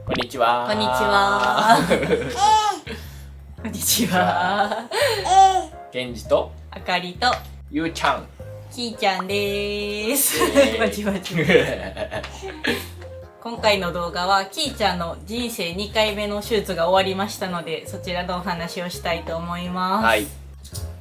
こんにちは。こんにちは。こんにちは。ケンジとあかりとゆうちゃん。きーちゃんでーす。バチバチ。今回の動画はきーちゃんの人生2回目の手術が終わりましたので、そちらのお話をしたいと思います。はい。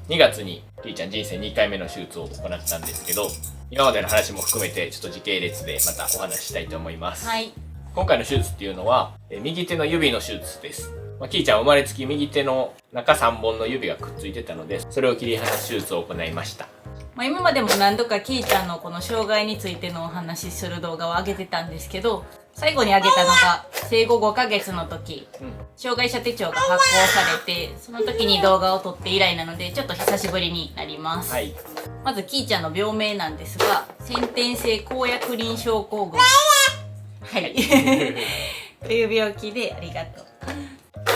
2月にきーちゃん人生2回目の手術を行ったんですけど、今までの話も含めてちょっと時系列でまたお話ししたいと思います。はい。今回の手術っていうのは右手の指の手術です。きーちゃんは生まれつき右手の中3本の指がくっついてたので、それを切り離す手術を行いました。今までも何度かきーちゃんのこの障害についてのお話しする動画を上げてたんですけど、最後に上げたのが生後5ヶ月の時、障害者手帳が発行されて、その時に動画を撮って以来なので、ちょっと久しぶりになります。はい。まずきーちゃんの病名なんですが、先天性高野クリン症候群。はい。という病気で、ありがとう。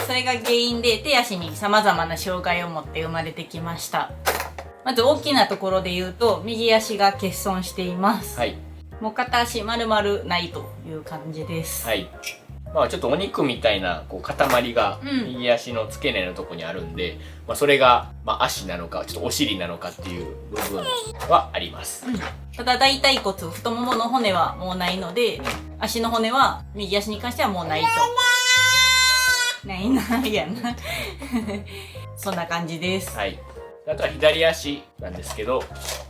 それが原因で手足に様々な障害を持って生まれてきました。まず大きなところで言うと、右足が欠損しています。はい。もう片足丸々ないという感じです。はい。ちょっとお肉みたいな塊が右足の付け根のとこにあるんで、それが足なのかちょっとお尻なのかっていう部分はあります。ただ大腿骨、太ももの骨はもうないので、足の骨は右足に関してはもうないと。ないな、やな。そんな感じです。はい。あとは左足なんですけど、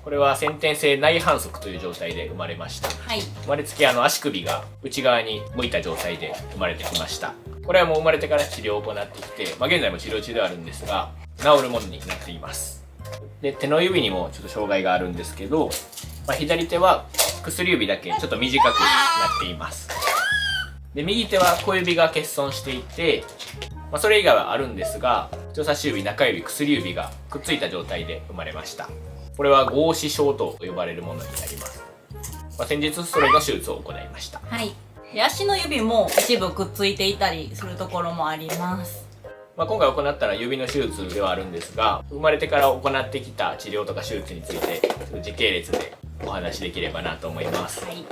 これは先天性内反足という状態で生まれました。はい。生まれつき足首が内側に向いた状態で生まれてきました。これはもう生まれてから治療を行ってきて、現在も治療中ではあるんですが、治るものになっています。で、手の指にもちょっと障害があるんですけど、左手は薬指だけちょっと短くなっています。で、右手は小指が欠損していて、それ以外はあるんですが、人差し指、中指、薬指がくっついた状態で生まれました。これは合枝症と呼ばれるものになります。先日それの手術を行いました。はい。で、足の指も一部くっついていたりするところもあります。今回行ったのは指の手術ではあるんですが、生まれてから行ってきた治療とか手術について時系列でお話しできればなと思います。はい。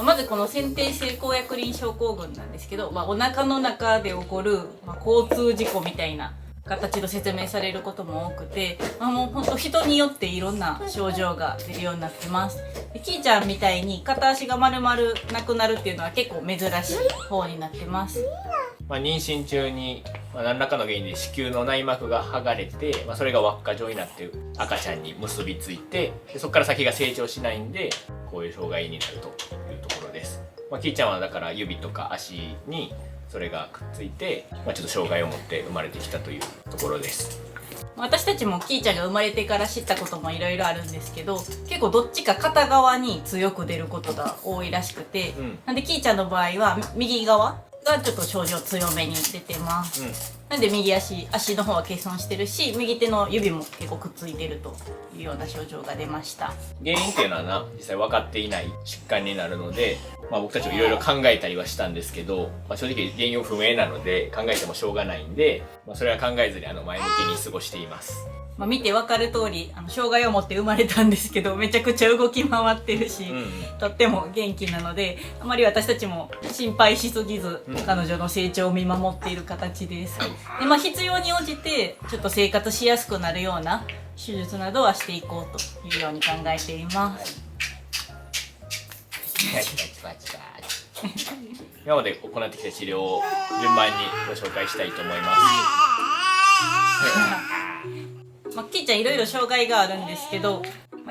まずこの先天性高野クリン症候群なんですけど、お腹の中で起こる、交通事故みたいな形と説明されることも多くて、もうほんと人によっていろんな症状が出るようになってます。で、きーちゃんみたいに片足が丸々なくなるっていうのは結構珍しい方になってます。妊娠中に何らかの原因で子宮の内膜が剥がれて、それが輪っか状になって赤ちゃんに結びついて、そこから先が成長しないんで、こういう障害になるというところです。きーちゃんはだから指とか足にそれがくっついて、ちょっと障害を持って生まれてきたというところです。私たちもきーちゃんが生まれてから知ったこともいろいろあるんですけど、結構どっちか片側に強く出ることが多いらしくて、なんできーちゃんの場合は右側がちょっと症状強めに出てます。なんで右足の方は欠損してるし、右手の指も結構くっついてるというような症状が出ました。原因っていうのは実際分かっていない疾患になるので、僕たちもいろいろ考えたりはしたんですけど、正直原因は不明なので考えてもしょうがないんで、それは考えずに前向きに過ごしています。見て分かる通り障害を持って生まれたんですけど、めちゃくちゃ動き回ってるし、とっても元気なので、あまり私たちも心配しすぎず、彼女の成長を見守っている形です。で、必要に応じてちょっと生活しやすくなるような手術などはしていこうというように考えています。今まで行ってきた治療を順番にご紹介したいと思います。きーちゃんいろいろ障害があるんですけど、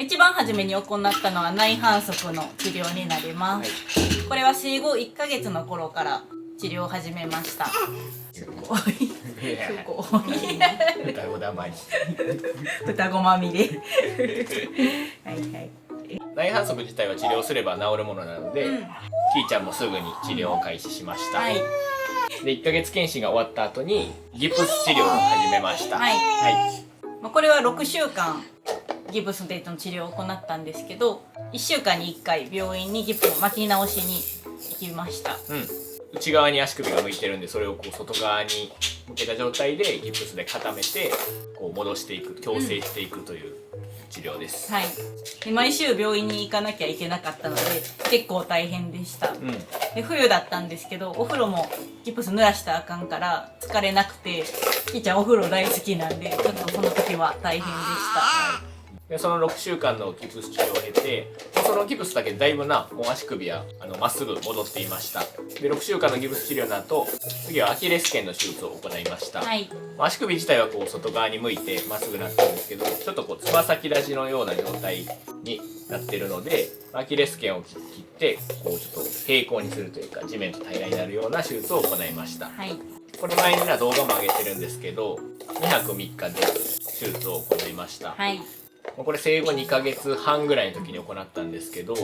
一番初めに行ったのは内反足の治療になります。これは生後1ヶ月の頃から治療を始めました。すごい。すごい。双子だまり。双子まみれ。はいはい。内反足自体は治療すれば治るものなので、きーちゃんもすぐに治療を開始しました。で、1ヶ月検診が終わった後にギプス治療を始めました。これは6週間ギプスでの治療を行ったんですけど、1週間に1回病院にギプスを巻き直しに行きました。内側に足首が向いてるんで、それを外側に向けた状態でギプスで固めて戻していく、矯正していくという治療です。はい。で毎週病院に行かなきゃいけなかったので結構大変でした。うん。で冬だったんですけど、お風呂もギプス濡らしたらあかんから疲れなくて、きーちゃんお風呂大好きなんで、ちょっとその時は大変でした。はい。でその6週間のギプス治療を経て、そのギプスだけだいぶな、もう足首はまっすぐ戻っていました。で6週間のギプス治療の後、次はアキレス腱の手術を行いました。はい。足首自体はこう外側に向いてまっすぐなってるんですけど、ちょっとこうつま先立ちのような状態になってるので、アキレス腱を切ってこうちょっと平行にするというか、地面と平らになるような手術を行いました。はい。これ前に動画も上げてるんですけど、2泊3日で手術を行いました。はい。これ生後2ヶ月半ぐらいの時に行ったんですけど、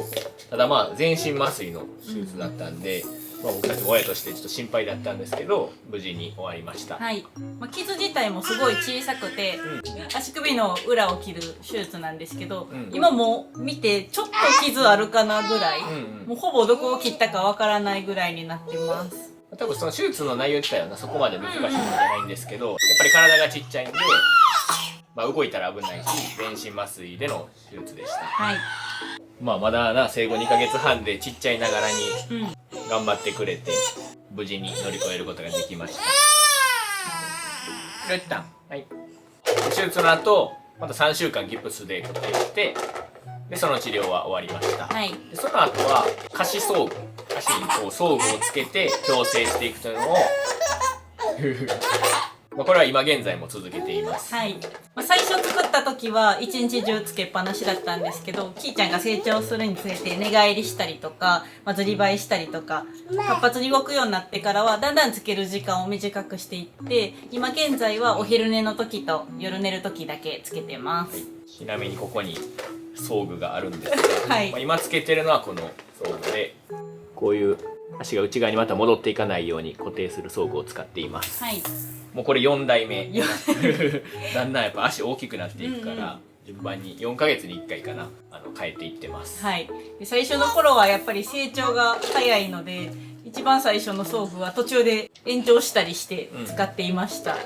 ただまあ全身麻酔の手術だったんで、僕たちも親としてちょっと心配だったんですけど、無事に終わりました。はい。傷自体もすごい小さくて、足首の裏を切る手術なんですけど、今も見てちょっと傷あるかなぐらい、もうほぼどこを切ったかわからないぐらいになってます。多分その手術の内容自体はそこまで難しいものじゃないんですけど、やっぱり体がちっちゃいんで、動いたら危ないし、全身麻酔での手術でした。はい。まだな、生後2ヶ月半でちっちゃいながらに頑張ってくれて、無事に乗り越えることができました。ルッタン。はい。手術の後、また3週間ギプスで固定して、で、その治療は終わりました。はい。でその後は、下肢装具。足にこう装具をつけて矯正していくというのをこれは今現在も続けています。はい。最初作った時は一日中つけっぱなしだったんですけど、きーちゃんが成長するにつれて寝返りしたりとか、ずりばいしたりとか、活発に動くようになってからはだんだんつける時間を短くしていって、今現在はお昼寝の時と夜寝る時だけつけてます。ちなみにここに装具があるんですが、はい。今つけてるのはこの装具で、こういう足が内側にまた戻っていかないように固定する装具を使っています。はい。もうこれ4代目。だんだんやっぱ足大きくなっていくから、順番に4ヶ月に1回かな、変えていってます。はい。で最初の頃はやっぱり成長が早いので、一番最初の装具は途中で延長したりして使っていました。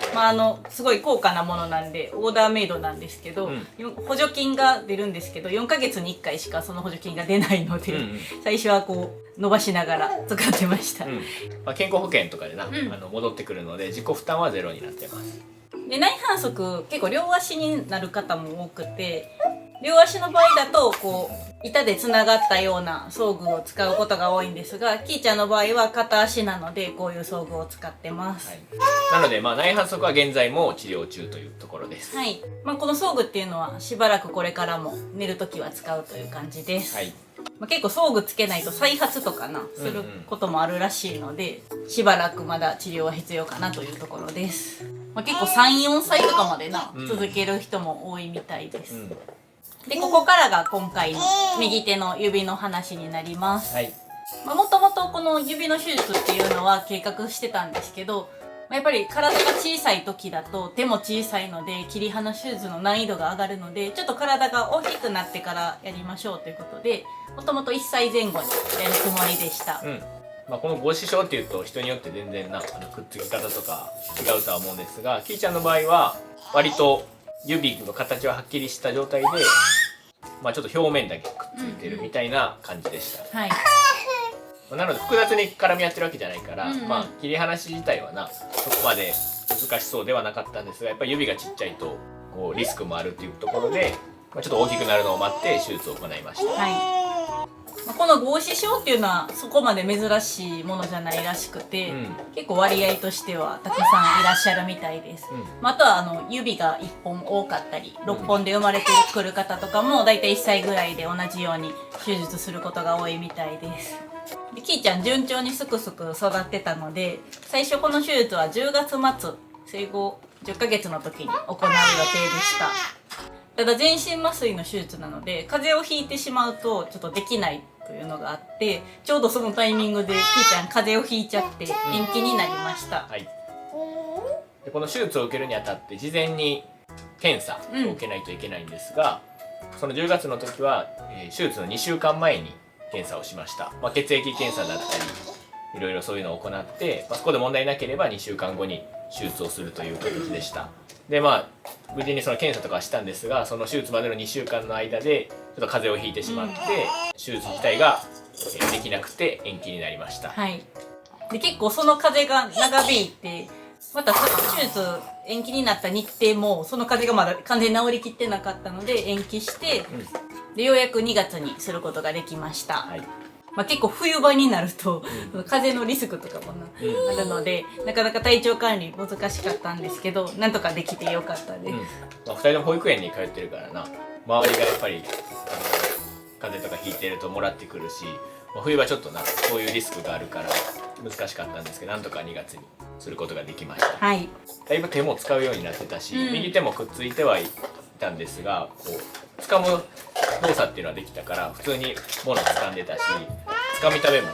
すごい高価なものなんで、オーダーメイドなんですけど、補助金が出るんですけど、4ヶ月に1回しかその補助金が出ないので、最初はこう、伸ばしながら使ってました。健康保険とかでな、戻ってくるので、自己負担はゼロになってます。で、内反則、結構両足になる方も多くて、両足の場合だとこう板でつながったような装具を使うことが多いんですが、きーちゃんの場合は片足なのでこういう装具を使ってます。なので内反則は現在も治療中というところです。はい。この装具っていうのはしばらくこれからも寝るときは使うという感じです。はい。結構装具つけないと再発とかすることもあるらしいので、しばらくまだ治療は必要かなというところです。結構3、4歳とかまで続ける人も多いみたいです。で、ここからが今回の右手の指の話になります。はい。もともとこの指の手術っていうのは計画してたんですけど、やっぱり体が小さい時だと手も小さいので切り離し手術の難易度が上がるので、ちょっと体が大きくなってからやりましょうということで、もともと1歳前後にやるつもりでした。この合支症っていうと人によって全然くっつき方とか違うとは思うんですが、きーちゃんの場合は割と指の形ははっきりした状態で、ちょっと表面だけくっついてるみたいな感じでした。はい。なので複雑に絡み合ってるわけじゃないから、切り離し自体はそこまで難しそうではなかったんですが、やっぱり指がちっちゃいとこうリスクもあるっていうところで、ちょっと大きくなるのを待って手術を行いました。はい。この合支症っていうのはそこまで珍しいものじゃないらしくて、結構割合としてはたくさんいらっしゃるみたいです。あとは指が1本多かったり6本で生まれてくる方とかもだいたい1歳ぐらいで同じように手術することが多いみたいです。で、きーちゃん順調にすくすく育ってたので、最初この手術は10月末、生後10ヶ月の時に行う予定でした。ただ全身麻酔の手術なので風邪をひいてしまうとちょっとできないというのがあって、ちょうどそのタイミングできーちゃん風邪をひいちゃって延期になりました。はい。でこの手術を受けるにあたって事前に検査を受けないといけないんですが、その10月の時は、手術の2週間前に検査をしました。血液検査だったりいろいろそういうのを行って、そこで問題なければ2週間後に手術をするという形でした。で無事にその検査とかはしたんですが、その手術までの2週間の間でちょっと風邪をひいてしまって、手術自体ができなくて延期になりました。はい。で結構その風邪が長引いて、また手術延期になった日程もその風邪がまだ完全に治りきってなかったので延期して、でようやく2月にすることができました。はい。結構冬場になると、風邪のリスクとかもあるので、なかなか体調管理難しかったんですけど、なんとかできてよかったです。2人とも保育園に通ってるからな、周りがやっぱり風邪とかひいてるともらってくるし、冬場ちょっとそういうリスクがあるから難しかったんですけど、なんとか2月にすることができました。はい。だいぶ手も使うようになってたし、右手もくっついてはいたんですが、掴む動作っていうのはできたから普通に物掴んでたし、掴みたべも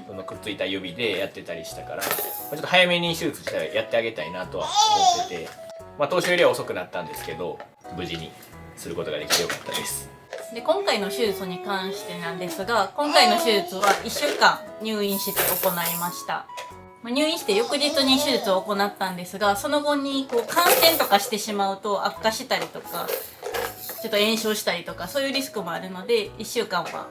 そのくっついた指でやってたりしたから、ちょっと早めに手術したらやってあげたいなとは思ってて、当初よりは遅くなったんですけど無事にすることができてよかったです。で今回の手術に関してなんですが、今回の手術は1週間入院して行いました。入院して翌日に手術を行ったんですが、その後に感染とかしてしまうと悪化したりとかちょっと炎症したりとかそういうリスクもあるので、1週間は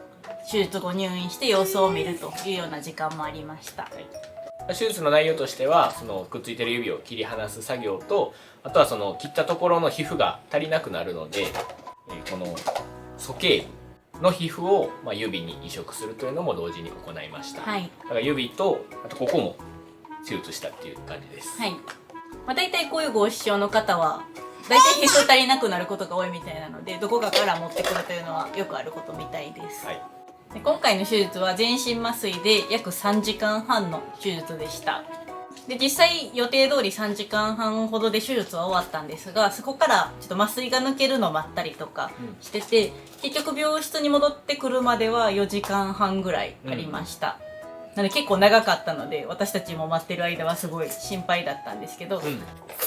手術後入院して様子を見るというような時間もありました。手術の内容としては、そのくっついてる指を切り離す作業と、あとはその切ったところの皮膚が足りなくなるので、この鼠径の皮膚を指に移植するというのも同時に行いました。はい、だから指とあとここも手術したっていう感じです。はい。大体こういうご視聴の方は大体皮膚足りなくなることが多いみたいなので、どこかから持ってくるというのはよくあることみたいです。はい。で今回の手術は全身麻酔で約3時間半の手術でした。で実際予定通り3時間半ほどで手術は終わったんですが、そこからちょっと麻酔が抜けるのを待ったりとかしてて、結局病室に戻ってくるまでは4時間半ぐらいありました。なので結構長かったので、私たちも待ってる間はすごい心配だったんですけど、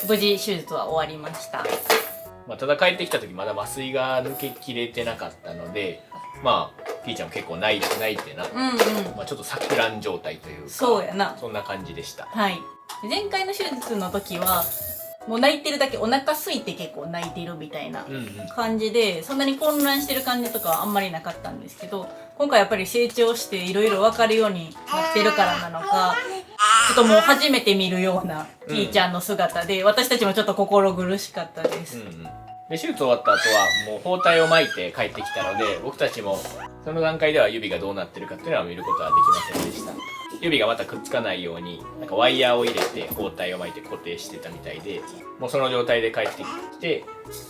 無事手術は終わりました。ただ帰ってきた時まだ麻酔が抜けきれてなかったので、ピーちゃんも結構泣いてな、ちょっと錯乱状態というか、そうやな、そんな感じでした。はい。前回の手術の時はもう泣いてるだけ、お腹空いて結構泣いてるみたいな感じで、そんなに混乱してる感じとかはあんまりなかったんですけど、今回やっぱり成長していろいろ分かるようになってるからなのか、ちょっともう初めて見るようなピーちゃんの姿で、私たちもちょっと心苦しかったです。で手術終わった後はもう包帯を巻いて帰ってきたので、僕たちもその段階では指がどうなってるかっていうのは見ることはできませんでした。指がまたくっつかないようにワイヤーを入れて包帯を巻いて固定してたみたいで、もうその状態で帰ってきて、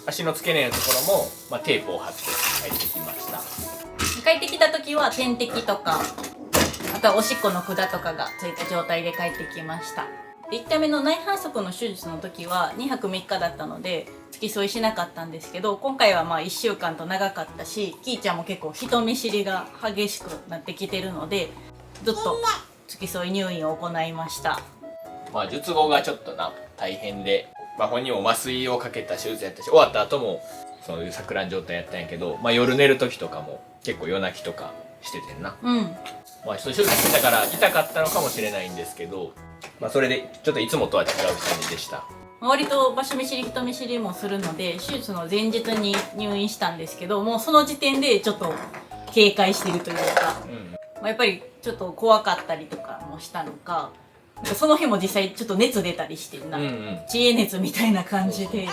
足の付け根のところも、テープを貼って帰ってきました。帰ってきた時は点滴とか、あとはおしっこの管とかがついた状態で帰ってきました。で1回目の内反則の手術の時は2泊3日だったので付き添いしなかったんですけど、今回は1週間と長かったし、キーちゃんも結構人見知りが激しくなってきてるので、ずっと付き添い入院を行いました。術後がちょっと大変で、本人も麻酔をかけた手術やったし、終わった後もそういう錯乱状態やったんやけど、夜寝る時とかも結構夜泣きとかしててんな。手術してたから痛かったのかもしれないんですけど、それでちょっといつもとは違う感じでした。割と場所見知り人見知りもするので、手術の前日に入院したんですけど、もうその時点でちょっと警戒してるというか、やっぱりちょっと怖かったりとかもしたのか、その日も実際ちょっと熱出たりして知恵熱みたいな感じで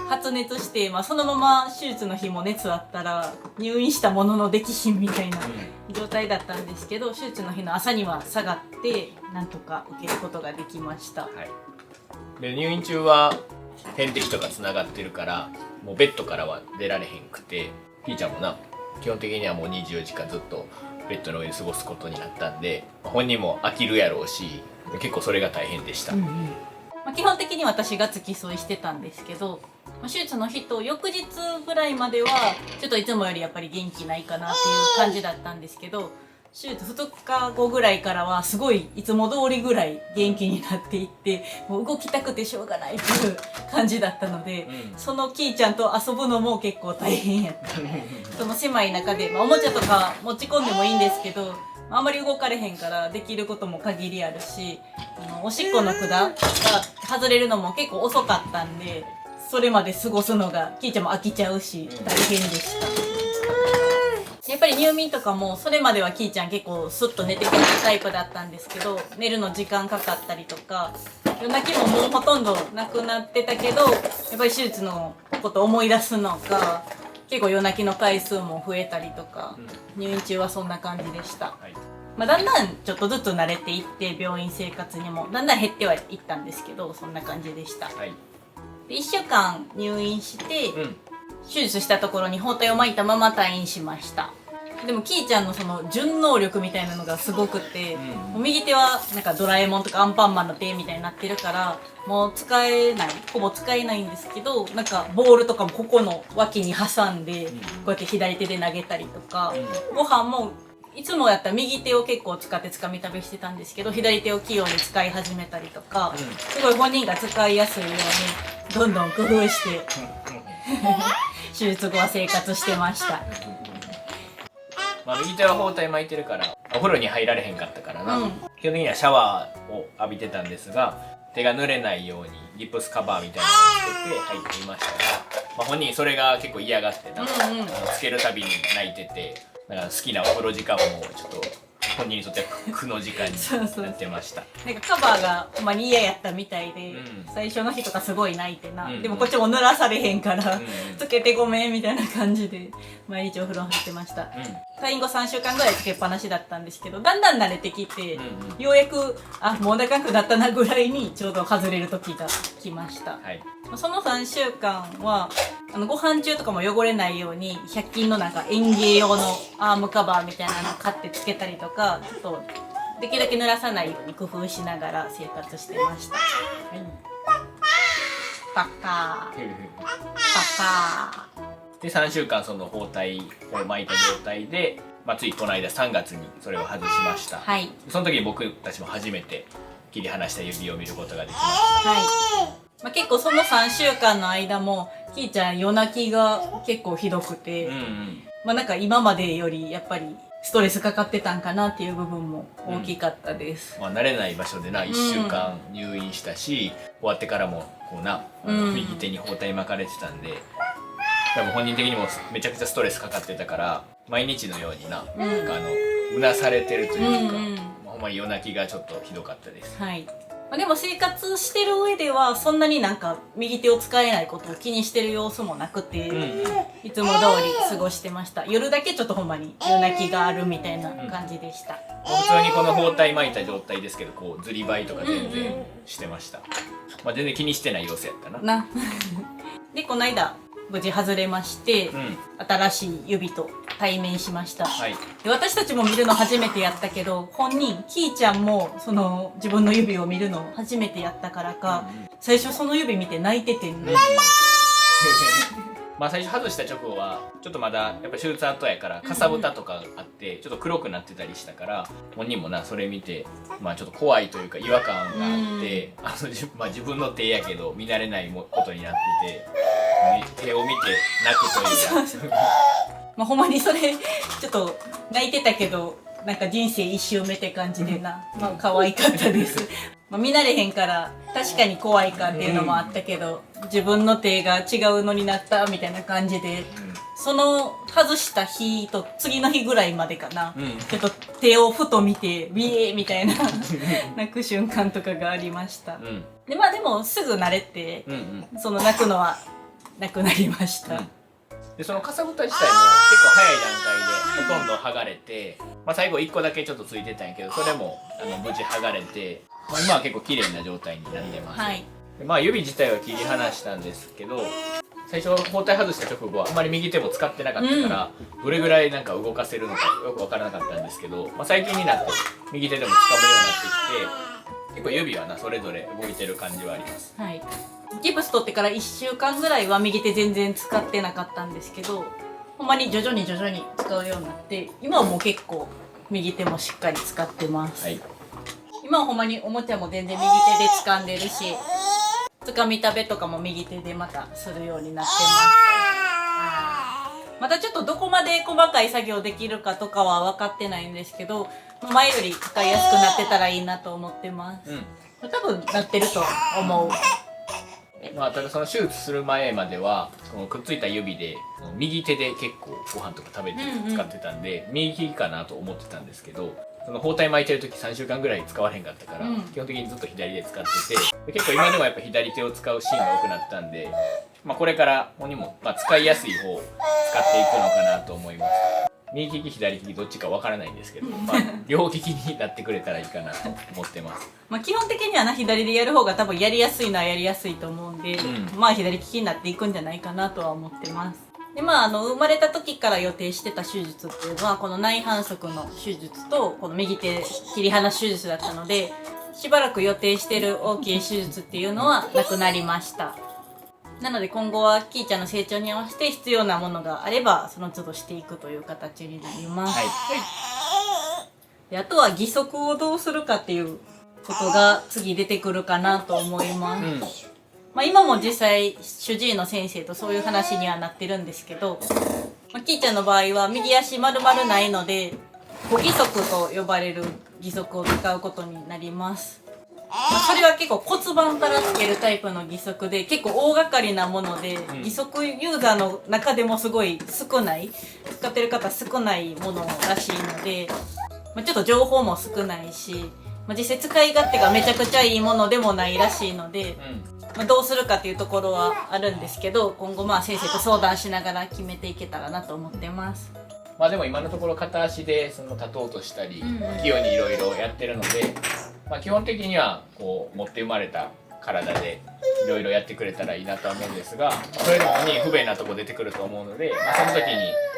発熱して、そのまま手術の日も熱あったら入院したもののできひんみたいな状態だったんですけど、手術の日の朝には下がってなんとか受けることができました。で入院中は点滴とかつながってるからもうベッドからは出られへんくて、ピーちゃんも基本的にはもう24時間ずっとベッドの上で過ごすことになったんで、本人も飽きるやろうし、結構それが大変でした。基本的に私が付き添いしてたんですけど、手術の日と翌日ぐらいまではちょっといつもよりやっぱり元気ないかなっていう感じだったんですけど、手術2日後ぐらいからはすごいいつも通りぐらい元気になっていって、もう動きたくてしょうがないっていう感じだったので、そのキーちゃんと遊ぶのも結構大変やった。その狭い中で、おもちゃとか持ち込んでもいいんですけど、あんまり動かれへんからできることも限りあるし、おしっこの管が外れるのも結構遅かったんで、それまで過ごすのがきーちゃんも飽きちゃうし大変でした。やっぱり入眠とかもそれまではきーちゃん結構スッと寝てくれるタイプだったんですけど、寝るの時間かかったりとか、夜泣きももうほとんどなくなってたけど、やっぱり手術のこと思い出すのか、結構夜泣きの回数も増えたりとか、入院中はそんな感じでした。まあ、だんだんちょっとずつ慣れていって、病院生活にもだんだん減ってはいったんですけど、そんな感じでした。で1週間入院して、手術したところに包帯を巻いたまま退院しました。でもきーちゃんのその順能力みたいなのがすごくて、もう右手はなんかドラえもんとかアンパンマンの手みたいになってるからもう使えない、ほぼ使えないんですけど、なんかボールとかもここの脇に挟んでこうやって左手で投げたりとか、ご飯もいつもやったら右手を結構使ってつかみ食べしてたんですけど、左手を器用に使い始めたりとか、すごい本人が使いやすいようにどんどん工夫して手術後は生活してました。まあ、右手は包帯巻いてるからお風呂に入られへんかったからな、基本的にはシャワーを浴びてたんですが、手が濡れないようにリップスカバーみたいなのをつけて入っていましたが、まあ、本人それが結構嫌がってつけるたびに泣いてて、だから好きなお風呂時間もちょっと本人にとっては苦の時間になってました。なんかカバーがほんまに嫌やったみたいで、最初の日とかすごい泣いてな、でもこっちも濡らされへんから、つけてごめんみたいな感じで毎日お風呂入ってました。退院後3週間ぐらいつけっぱなしだったんですけど、だんだん慣れてきて、ようやくもう長くなったなぐらいにちょうど外れる時が来ました。その3週間はご飯中とかも汚れないように100均のなんか園芸用のアームカバーみたいなのを買ってつけたりとか、ちょっとできるだけ濡らさないように工夫しながら生活してました。パッカーパッカーで3週間その包帯を巻いた状態で、まあ、ついこの間3月にそれを外しました。その時に僕たちも初めて切り離した指を見ることができました。まあ、結構その3週間の間もきーちゃん夜泣きが結構ひどくて、まあなんか今までよりやっぱりストレスかかってたんかなっていう部分も大きかったです。まあ慣れない場所でな1週間入院したし、終わってからもこうな右手に包帯巻かれてたんで、多分本人的にもめちゃくちゃストレスかかってたから、毎日のようになんかうなされてるというか、ほんまに夜泣きがちょっとひどかったです。でも生活してる上ではそんなになんか右手を使えないことを気にしてる様子もなくて、いつも通り過ごしてました。夜だけちょっとほんまに夜泣きがあるみたいな感じでした。普通にこの包帯巻いた状態ですけど、こうずりばいとか全然してました。まあ全然気にしてない様子やったな。でこの間無事外れまして、新しい指と対面しました。で私たちも見るの初めてやったけど、本人きーちゃんもその自分の指を見るの初めてやったからか、最初その指見て泣いててんね。まあ最初外した直後はちょっとまだやっぱ手術後やからかさぶたとかあってちょっと黒くなってたりしたから、本人もなそれ見てまあちょっと怖いというか違和感があって、まあ自分の手やけど見慣れないことになってて、手を見て泣くというかまあほんまにそれちょっと泣いてたけど、なんか人生一周目って感じでな、まあ可愛かったです。まあ見慣れへんから確かに怖いかっていうのもあったけど、自分の手が違うのになったみたいな感じで、その外した日と次の日ぐらいまでかな、ちょっと手をふと見てビエーみたいな泣く瞬間とかがありました。でまあでもすぐ慣れて、その泣くのはなくなりました。でそのかさぶた自体も結構早い段階でほとんど剥がれて、まあ、最後1個だけちょっとついてたんやけど、それも無事剥がれて、まあ、今は結構綺麗な状態になってます。でまあ指自体は切り離したんですけど、最初包帯外した直後はあんまり右手も使ってなかったから、どれぐらいなんか動かせるのかよく分からなかったんですけど、まあ、最近になって右手でも使うようになってきて、結構指はなそれぞれ動いてる感じはあります。ギプス取ってから1週間ぐらいは右手全然使ってなかったんですけど、ほんまに徐々に使うようになって、今はもう結構右手もしっかり使ってます。今はほんまにおもちゃも全然右手で掴んでるし、つかみ食べとかも右手でまたするようになってます。またちょっとどこまで細かい作業できるかとかは分かってないんですけど、前より使いやすくなってたらいいなと思ってます。多分なってると思う。ただその手術する前まではそのくっついた指で右手で結構ご飯とか食べて使ってたんで、右利きかなと思ってたんですけど、その包帯巻いてる時3週間ぐらい使わへんかったから、基本的にずっと左で使ってて、結構今でもやっぱ左手を使うシーンが多くなったんで、これから本人も使いやすい方を使っていくのかなと思います。右利き左利きどっちかわからないんですけど、両利きになってくれたらいいかなと思ってます。基本的には左でやる方が多分やりやすいのはやりやすいと思うんで、左利きになっていくんじゃないかなとは思ってます。で生まれた時から予定してた手術っていうのはこの内反則の手術とこの右手切り離し手術だったので、しばらく予定してる大きい手術っていうのはなくなりました。なので今後はキーちゃんの成長に合わせて必要なものがあればその都度していくという形になります。であとは義足をどうするかっていうことが次出てくるかなと思います。今も実際主治医の先生とそういう話にはなってるんですけど、キーちゃんの場合は右足丸々ないので小義足と呼ばれる義足を使うことになります。それは結構骨盤からつけるタイプの義足で結構大掛かりなもので、義足ユーザーの中でもすごい少ない使ってる方少ないものらしいので、ちょっと情報も少ないし、実際使い勝手がめちゃくちゃいいものでもないらしいので、どうするかっていうところはあるんですけど、今後先生と相談しながら決めていけたらなと思ってます。でも今のところ片足でその立とうとしたり、器用にいろいろやってるので、基本的にはこう持って生まれた体でいろいろやってくれたらいいなとは思うんですが、それでもに不便なとこ出てくると思うので、その時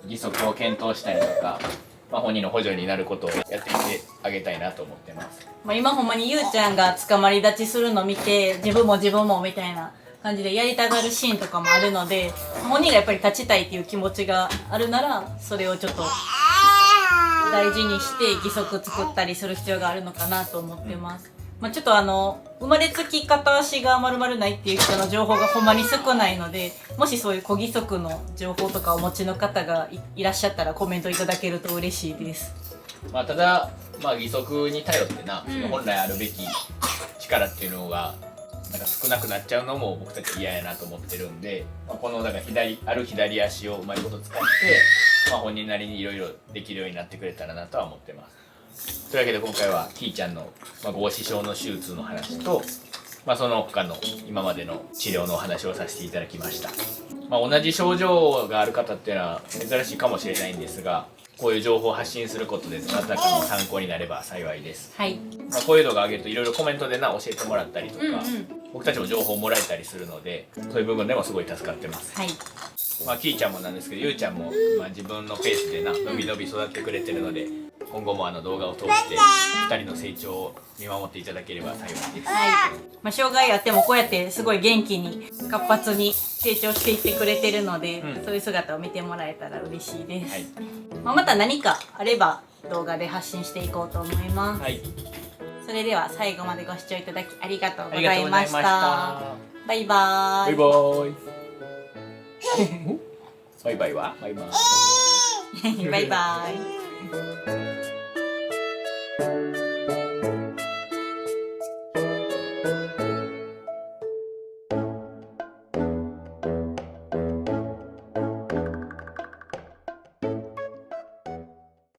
に義足を検討したりとか、本人の補助になることをやっていってあげたいなと思ってます。今ほんまにゆうちゃんが捕まり立ちするの見て自分もみたいな感じでやりたがるシーンとかもあるので、本人がやっぱり立ちたいっていう気持ちがあるならそれをちょっと大事にして義足作ったりする必要があるのかなと思ってます。ちょっと生まれつき片足が丸々ないっていう人の情報がほんまに少ないので、もしそういう小義足の情報とかお持ちの方が いらっしゃったらコメントいただけると嬉しいです。ただ義足に頼ってその本来あるべき力っていうのが少なくなっちゃうのも僕たち嫌やなと思ってるんで、このだから左足をうまいこと使って、本人なりにいろいろできるようになってくれたらなとは思ってます。というわけで今回はキーちゃんの合子症の手術の話と、その他の今までの治療のお話をさせていただきました。同じ症状がある方っていうのは珍しいかもしれないんですが、こういう情報を発信することでどなたかの参考になれば幸いです。こういう動画を上げるといろいろコメントで教えてもらったりとか、僕たちも情報をもらえたりするので、そういう部分でもすごい助かってます。キーちゃんもなんですけど、ゆうちゃんも自分のペースで伸び伸び育ってくれてるので、今後も動画を通して2人の成長を見守っていただければ幸いです。障害あってもこうやってすごい元気に活発に成長していってくれてるので、そういう姿を見てもらえたら嬉しいです。また何かあれば動画で発信していこうと思います。それでは最後までご視聴いただきありがとうございました。バイバーイ。バイバイはバイバイ。バイバイ。